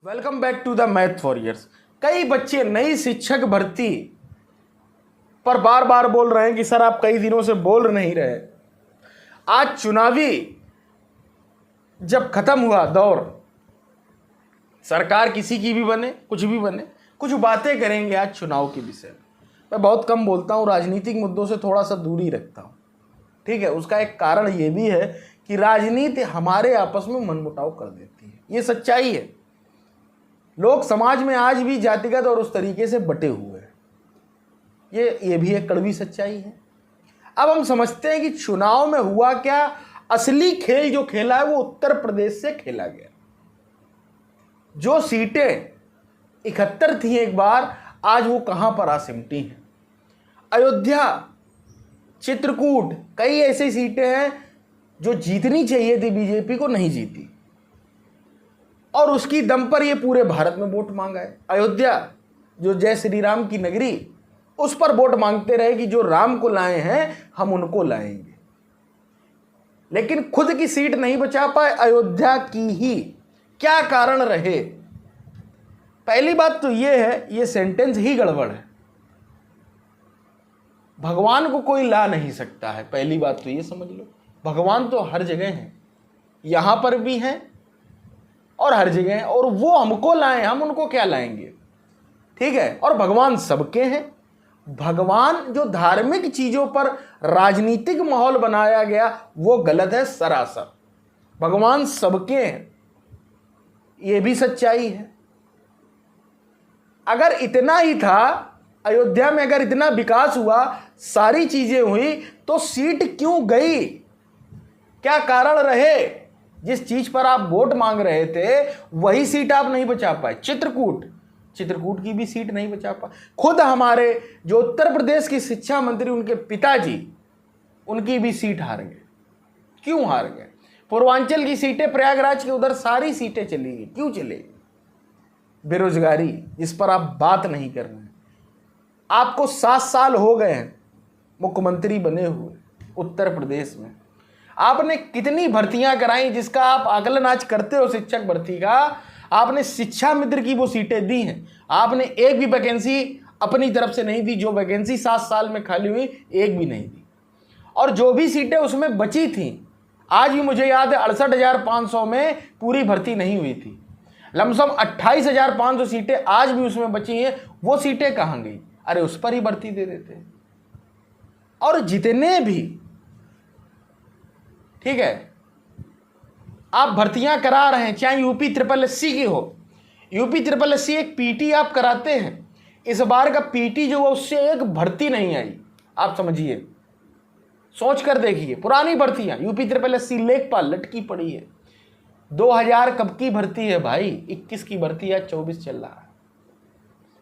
Welcome back to the Math Warriors. कई बच्चे नई शिक्षक भर्ती पर बार बार बोल रहे हैं कि सर आप कई दिनों से बोल नहीं रहे। आज चुनावी जब खत्म हुआ दौर, सरकार किसी की भी बने, कुछ भी बने, कुछ बातें करेंगे आज चुनाव के विषय में। मैं बहुत कम बोलता हूँ, राजनीतिक मुद्दों से थोड़ा सा दूरी रखता हूँ, ठीक है। उसका एक कारण ये भी है कि राजनीति हमारे आपस में मनमुटाव कर देती है, ये सच्चाई है। लोग समाज में आज भी जातिगत और उस तरीके से बटे हुए हैं, ये भी एक कड़वी सच्चाई है। अब हम समझते हैं कि चुनाव में हुआ क्या। असली खेल जो खेला है वो उत्तर प्रदेश से खेला गया। जो सीटें 71 थी एक बार, आज वो कहां पर आ सिमटी हैं। अयोध्या, चित्रकूट, कई ऐसी सीटें हैं जो जीतनी चाहिए थी बीजेपी को, नहीं जीती, और उसकी दम पर ये पूरे भारत में वोट मांगा है। अयोध्या जो जय श्री राम की नगरी, उस पर वोट मांगते रहे कि जो राम को लाए हैं हम उनको लाएंगे, लेकिन खुद की सीट नहीं बचा पाए, अयोध्या की ही। क्या कारण रहे? पहली बात तो ये है, ये सेंटेंस ही गड़बड़ है। भगवान को कोई ला नहीं सकता है, पहली बात तो ये समझ लो। भगवान तो हर जगह है, यहां पर भी हैं और हर जगह है, और वो हमको लाए, हम उनको क्या लाएंगे, ठीक है। और भगवान सबके हैं। भगवान जो धार्मिक चीजों पर राजनीतिक माहौल बनाया गया वो गलत है सरासर। भगवान सबके हैं, ये भी सच्चाई है। अगर इतना ही था, अयोध्या में अगर इतना विकास हुआ, सारी चीजें हुई, तो सीट क्यों गई? क्या कारण रहे? जिस चीज पर आप वोट मांग रहे थे वही सीट आप नहीं बचा पाए। चित्रकूट की भी सीट नहीं बचा पाए। खुद हमारे जो उत्तर प्रदेश की शिक्षा मंत्री, उनके पिताजी, उनकी भी सीट हार गए। क्यों हार गए? पूर्वांचल की सीटें, प्रयागराज के उधर सारी सीटें चली गई। क्यों चली गई? बेरोजगारी, जिस पर आप बात नहीं कर रहे हैं। आपको 7 साल हो गए हैं मुख्यमंत्री बने हुए उत्तर प्रदेश में। आपने कितनी भर्तियां कराई जिसका आप आकलन आज करते हो शिक्षक भर्ती का? आपने शिक्षा मित्र की वो सीटें दी हैं, आपने एक भी वैकेंसी अपनी तरफ से नहीं दी। जो वैकेंसी 7 साल में खाली हुई, एक भी नहीं दी। और जो भी सीटें उसमें बची थी, आज भी मुझे याद है 68,500 में पूरी भर्ती नहीं हुई थी। लमसम 28,500 सीटें आज भी उसमें बची हैं। वो सीटें कहां गई? अरे उस पर ही भर्ती दे देते। और जितने भी, ठीक है, आप भर्तियां करा रहे हैं, चाहे यूपी SSC की हो। यूपी SSC एक पीटी आप कराते हैं, इस बार का पीटी जो है उससे एक भर्ती नहीं आई। आप समझिए, सोच कर देखिए। पुरानी भर्तियां यूपी SSC लेखपाल लटकी पड़ी है। 2000 कब की भर्ती है भाई? 21 की भर्ती है, 24 चल रहा है।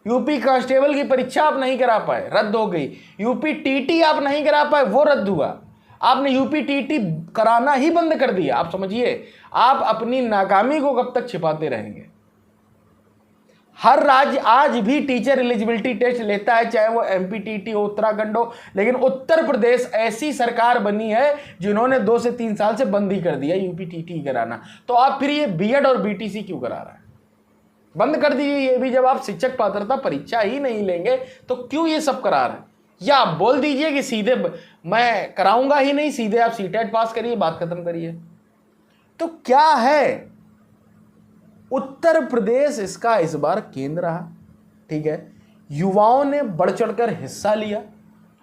यूपी कांस्टेबल की परीक्षा आप नहीं करा पाए, रद्द हो गई। यूपी टीटी आप नहीं करा पाए, वो रद्द हुआ। आपने यूपी टीटी कराना ही बंद कर दिया। आप समझिए, आप अपनी नाकामी को कब तक छिपाते रहेंगे? हर राज्य आज भी टीचर एलिजिबिलिटी टेस्ट लेता है, चाहे वो एमपीटीटी हो, उत्तराखंड हो, लेकिन उत्तर प्रदेश ऐसी सरकार बनी है जिन्होंने 2 से 3 साल से बंद ही कर दिया यूपी टीटी कराना। तो आप फिर ये बीएड और बीटीसी क्यों करा रहे हैं? बंद कर दीजिए ये भी। जब आप शिक्षक पात्रता परीक्षा ही नहीं लेंगे तो क्यों ये सब करा रहे हैं? या आप बोल दीजिए कि सीधे मैं कराऊंगा ही नहीं, सीधे आप सीटेट पास करिए, बात खत्म करिए। तो क्या है, उत्तर प्रदेश इसका इस बार केंद्र रहा, ठीक है। युवाओं ने बढ़ चढ़कर हिस्सा लिया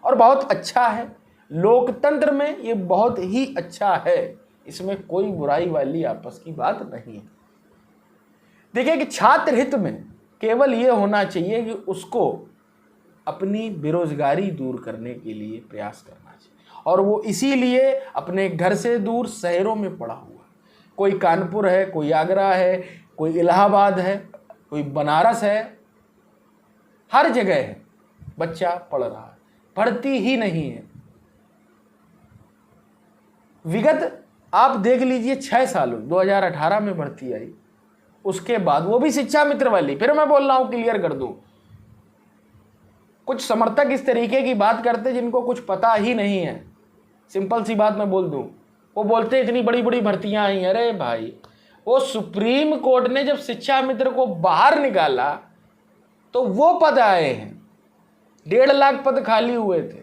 और बहुत अच्छा है। लोकतंत्र में ये बहुत ही अच्छा है, इसमें कोई बुराई वाली आपस की बात नहीं है। देखिए कि छात्र हित में केवल ये होना चाहिए कि उसको अपनी बेरोजगारी दूर करने के लिए प्रयास करना चाहिए, और वो इसीलिए अपने घर से दूर शहरों में पड़ा हुआ। कोई कानपुर है, कोई आगरा है, कोई इलाहाबाद है, कोई बनारस है, हर जगह है बच्चा पढ़ रहा है, पढ़ती ही नहीं है। विगत आप देख लीजिए 6 सालों, 2018 में भर्ती आई, उसके बाद वो भी शिक्षा मित्र वाली। फिर मैं बोल रहा हूं, क्लियर कर दूं, कुछ समर्थक इस तरीके की बात करते जिनको कुछ पता ही नहीं है। सिंपल सी बात मैं बोल दूं, वो बोलते इतनी बड़ी बड़ी भर्तियां आई। अरे भाई, वो सुप्रीम कोर्ट ने जब शिक्षा मित्र को बाहर निकाला तो वो पद आए हैं, 1.5 लाख पद खाली हुए थे।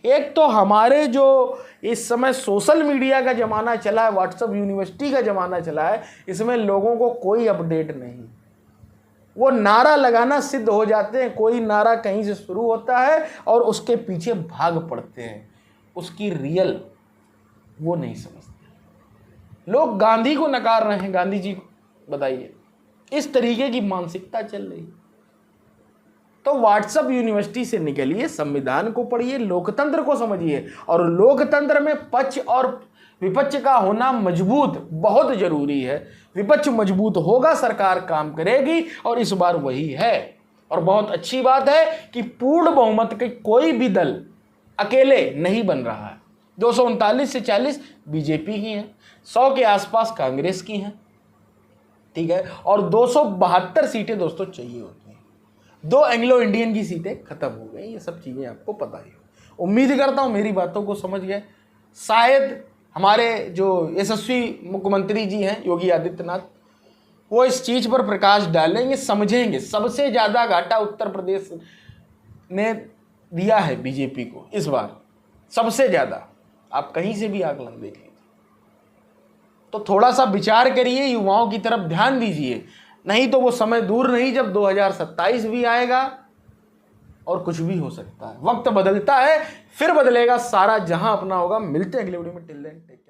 एक तो हमारे जो इस समय सोशल मीडिया का ज़माना चला है, व्हाट्सएप यूनिवर्सिटी का ज़माना चला है, इसमें लोगों को कोई अपडेट नहीं। वो नारा लगाना सिद्ध हो जाते हैं, कोई नारा कहीं से शुरू होता है और उसके पीछे भाग पड़ते हैं, उसकी रियल वो नहीं समझते। लोग गांधी को नकार रहे हैं, गांधी जी को बताइए, इस तरीके की मानसिकता चल रही है। तो व्हाट्सएप यूनिवर्सिटी से निकलिए, संविधान को पढ़िए, लोकतंत्र को समझिए, और लोकतंत्र में पक्ष और विपक्ष का होना मजबूत बहुत जरूरी है। विपक्ष मजबूत होगा, सरकार काम करेगी, और इस बार वही है। और बहुत अच्छी बात है कि पूर्ण बहुमत के कोई भी दल अकेले नहीं बन रहा है। 239 से 40 बीजेपी की हैं, 100 के आसपास कांग्रेस की हैं, ठीक है, और 272 सीटें दोस्तों चाहिए होती हैं। 2 एंग्लो इंडियन की सीटें खत्म हो गई। ये सब चीज़ें आपको पता ही हो। उम्मीद करता हूँ मेरी बातों को समझ गए। शायद हमारे जो यशस्वी मुख्यमंत्री जी हैं योगी आदित्यनाथ, वो इस चीज़ पर प्रकाश डालेंगे, समझेंगे। सबसे ज़्यादा घाटा उत्तर प्रदेश ने दिया है बीजेपी को इस बार, सबसे ज़्यादा। आप कहीं से भी आकलन देख लीजिए। तो थोड़ा सा विचार करिए, युवाओं की तरफ ध्यान दीजिए, नहीं तो वो समय दूर नहीं जब 2027 भी आएगा और कुछ भी हो सकता है। वक्त बदलता है, फिर बदलेगा सारा जहां अपना होगा। मिलते हैं अगले वीडियो में। Till then take care.